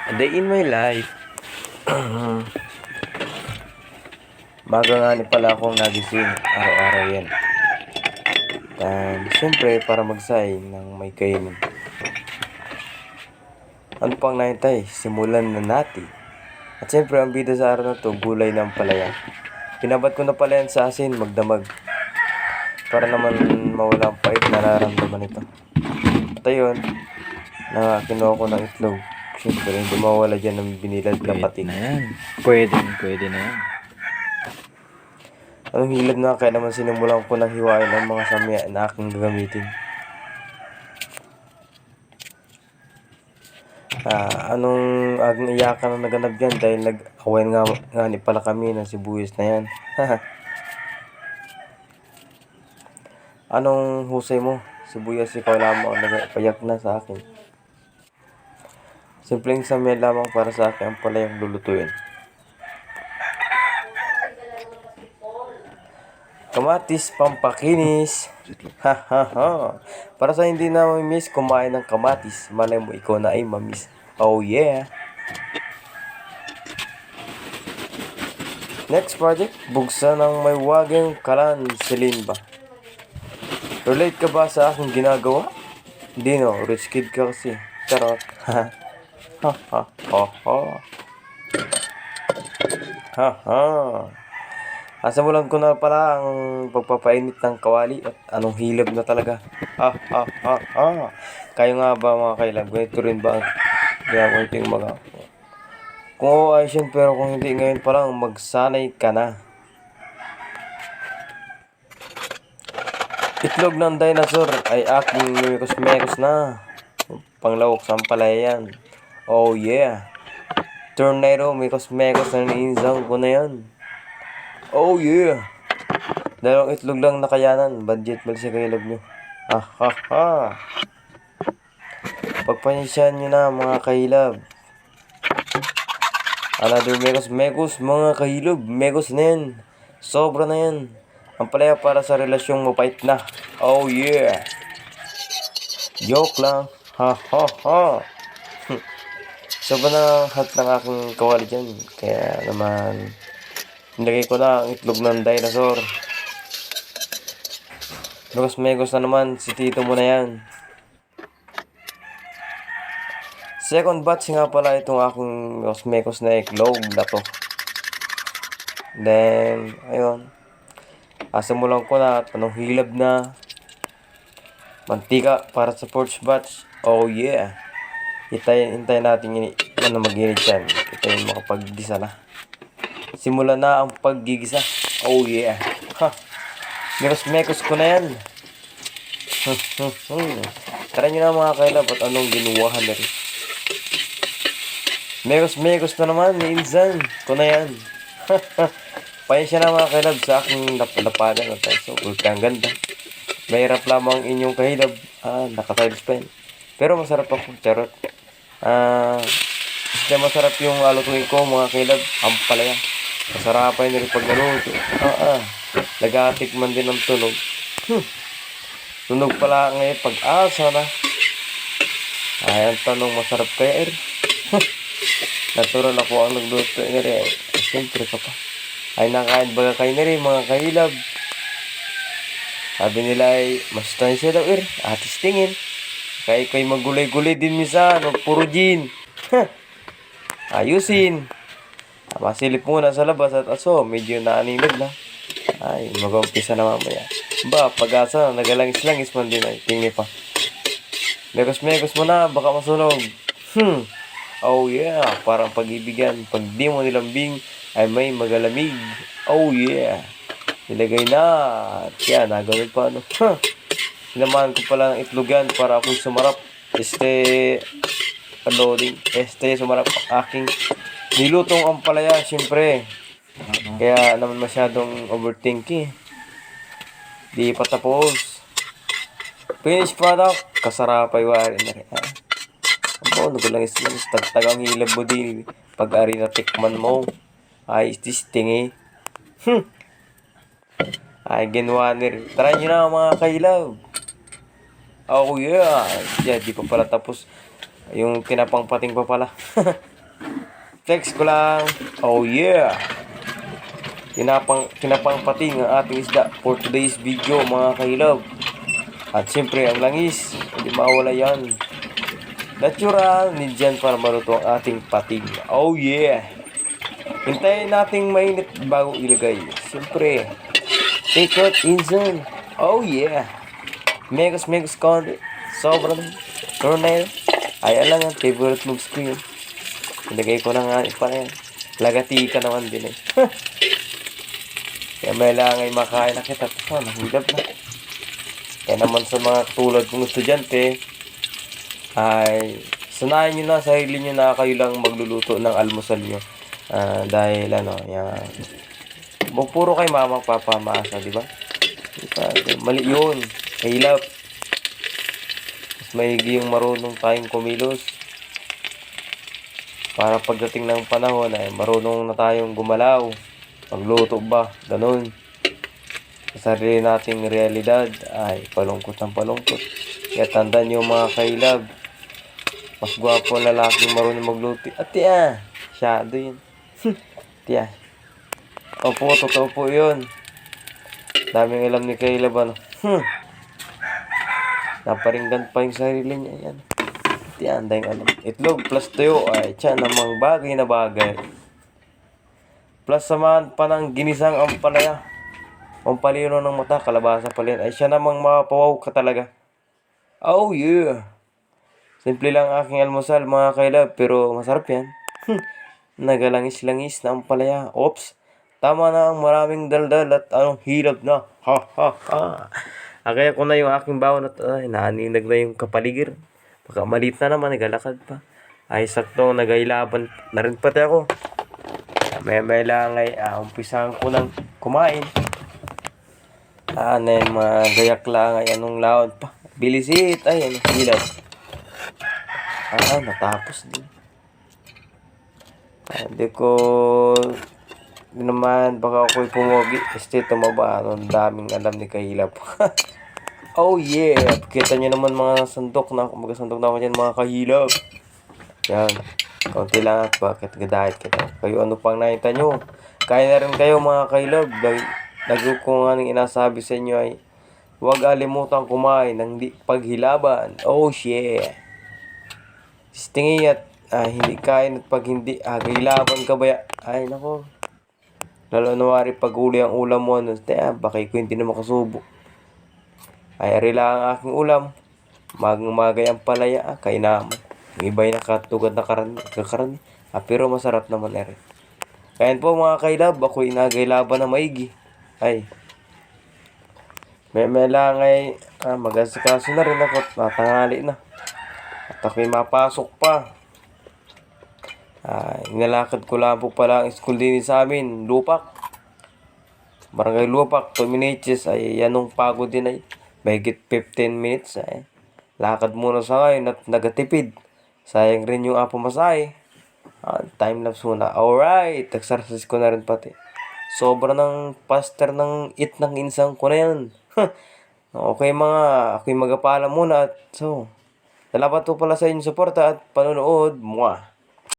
A day in my life. Maga nga ni pala akong nagising. Araw-araw yan. And siyempre, para magsaing ng may kainin. Ano pang nahintay? Simulan na natin. At siyempre, ang bida sa araw na to, gulay ng palaya. Pinabat ko na pala yan sa asin, magdamag. Para naman mawala ang pait na nararamdaman ito. At ayun, kinuha ko ng itlog. Siyempre, hindi mawala dyan ng binilad na pating. Na yan. Pwede na yan. Anong hilad na kaya naman sinimulan ko ng hiwain ang mga samya na aking gagamitin. Anong aking iyakan na naganap yan dahil nag-awayan nga ni pala kami ng sibuyas na yan. Anong husay mo? Sibuyas ikaw lamang ang nagpayak na sa akin. Simpleng samya lamang para sa akin ang palayang lulutuin. Kamatis pampakinis. Ha ha ha. Para sa hindi na mamiss kumain ng kamatis, malay mo ikaw na ay mamiss. Oh yeah. Next project, bugsa ng may wagang kalan silin ba? Relate ka ba sa aking ginagawa? Hindi no, rich kid ka kasi. Charot. Ha ha ha ha. Ha ha. Simulan ko na pala ang pagpapainit ng kawali at anong hilab na talaga. Ha ha ha ha. Kayo nga ba mga kailan? Ganito rin ba ang ginagawa ito yung mga... Kung oo ayos yun, pero kung hindi ngayon pa lang, magsanay ka na. Itlog ng dinosaur ay aking mekos-mekos na. Panglawak sa ampalaya yan. Oh yeah. Tornado, mekos-mekos na niinzang ko na yan. Oh yeah! Dalawang itlog lang nakayanan. Budget mal sa kailab nyo. Ha ha ha! Pagpanisyan nyo na mga kahilab. Another megos mga kahilab. Megos na yan. Sobra na yan. Ang palaya para sa relasyong mapait na. Oh yeah! Joke lang. Ha ha ha! Sobra na hot ng aking kawali dyan. Kaya naman... Nilagay ko na ang itlog ng dinosaur. Megos na naman. Si tito mo na yan. Second batch nga pala itong aking megos na itlog na to. Then, ayun. Simulan ko na at anong hilab na. Mantika para sa first batch. Oh yeah. Hintayin natin na mag-init yan. Kita yung makapag-gisa na. Simula na ang paggigisa. Oh yeah. Ha. Mekos ko na yan. Tara nyo na mga kailab at anong ginuwahan na rin. Mekos na naman. Minsan ko na yan. Pahinsya na mga kailab sa aking napadan at so ang ganda. Mahirap lamang inyong kahilab. Nakatiles pa yan. Pero masarap ako. Charot. Masarap yung alutuin ko mga kailab. Ang palaya. Masarapan nyo rin pag naluto. Nagatikman din ang tunog. Tunog pala ngayon pag-asa na. Ang tanong masarap kaya natural ako ang nagluto nyo rin. Siyempre ka pa. Nakain baga kayo na rin mga kahilab. Sabi nila ay masustansya daw atis tingin. Kaya kayo magulay-gulay din minsan. Huwag puro gin. Ayusin. Masilip muna sa labas at medyo naaninag na. Mag-umpisa na mamaya. Pag-asa, nagalangis-langis man din ay tingin pa. Megos mo na, baka masunog. Oh yeah, parang pag-ibigan. Pag di mo nilambing, ay may magalamig. Oh yeah. Ilagay na. Kaya nagawin pa Sinamahan ko pala ng itlogan para akong sumarap. Loading. Sumarap aking nilutong ang palaya, siyempre. Kaya naman masyadong overthinking. Di pa tapos. Finished product. Kasarapay wari na rin. Nagulangis lang. Tagtagang hilab mo din. Pag-ari na tikman mo. Ististing ginawa na rin. Try nyo na mga kahilaw. Oh yeah. Di pa pala tapos. Yung kinapang-pating pa pala. Flex ko lang. Oh yeah. Kinapang-pating ang ating isda for today's video mga kahilaw. At siyempre ang langis. Hindi mawala yan. Natural. Nandyan para maluto ang ating pating. Oh yeah. Hintayin nating mainit bago ilagay. Siyempre. Take out inside. Oh yeah. Megas content. Sobrang tornado. Ay alam nga, favorite moves ko yun. Ilagay ko na nga pa yan. Lagati ka naman din eh. Kaya may lang ay makain na kita. Nahilap na. Kaya naman sa mga tulad kong estudyante, ay sanayin nyo na, sarili nyo na kayo lang magluluto ng almusal nyo. Dahil ano, yan. Puro kay mamang papamasa, di ba? Mali yun. Mahilap. Mas maigi yung marunong tayong kumilos. Para pagdating ng panahon ay marunong na tayong gumalaw. Magluto ba? Ganun. Sa sarili nating realidad ay palungkot ng palungkot. Kaya tandaan nyo mga kailab. Mas gwapo ang lalaking marunong magluto. At tiya, shadow yun. Tiya. Opo, totoo po yun. Daming alam ni Kailab ano. Naparinggan pa yung sarili niya. Yan. Tiyan, dahil alam. Itlog plus tuyo ay tiyan namang bagay na bagay. Plus samahan pa ng ginisang ampalaya. Pampalino ng mata, kalabasa pala yan. Ay siya namang mapawaw ka talaga. Oh yeah. Simple lang aking almusal mga kailab, pero masarap yan. Nagalangis-langis na ampalaya. Oops. Tama na ang maraming daldal at anong hirap na. Ha ha ha. Kaya ko na yung aking bawon at naninag na yung kapaligir. Baka maliit na naman, nagalakad pa. Ay sakto, nagailaban na rin pati ako. May lang ay umpisahan ko ng kumain. Na yung mga gayak lang ay anong laon pa. Bilisit, ay anong hilap. Natapos din. Hindi ko naman baka ako'y pumogi. Tumaba. Ang daming alam ni Kahilap. Oh yeah. Kita nyo naman mga sandok na. Sandok na ako dyan mga Kahilap. Yan. Kaunti lang at bakit gadahit kita. Kayo ano pang nakita nyo. Kaya na rin kayo mga Kahilap. Lagi ko nga nang inasabi sa inyo ay huwag alimutan kumain ng paghilaban. Oh shit. Stingi at hindi kain at pag hindi hilaban ka ba. Ay nako. Lalo nawari pag uli ang ulam mo, baka ko hindi na makasubo. Ay, ari lang ang aking ulam. Magay ang palaya, kay naman. Yung iba'y nakatugad na kakarani. Pero masarap naman rin. Kayan po mga kailab, ako inagaylaban na maigi. Ay, may lang ay mag-asikaso na rin ako at matangali na. At ako'y mapasok pa. Inalakad ko lang po pala ang school din sa amin, Lupak. Barangay Lupak, 2 minutes ay yanong pagod din ay mahigit 15 minutes ay. Lakad muna sa ngayon at nagatipid. Sayang rin yung pamasahe. Time lapse muna. Alright, exercise ko na rin pati. Sobra ng faster ng ng insang ko na yan. Okay ako'y magapala muna at salamat po pala sa inyong suporta at panonood. Mwah!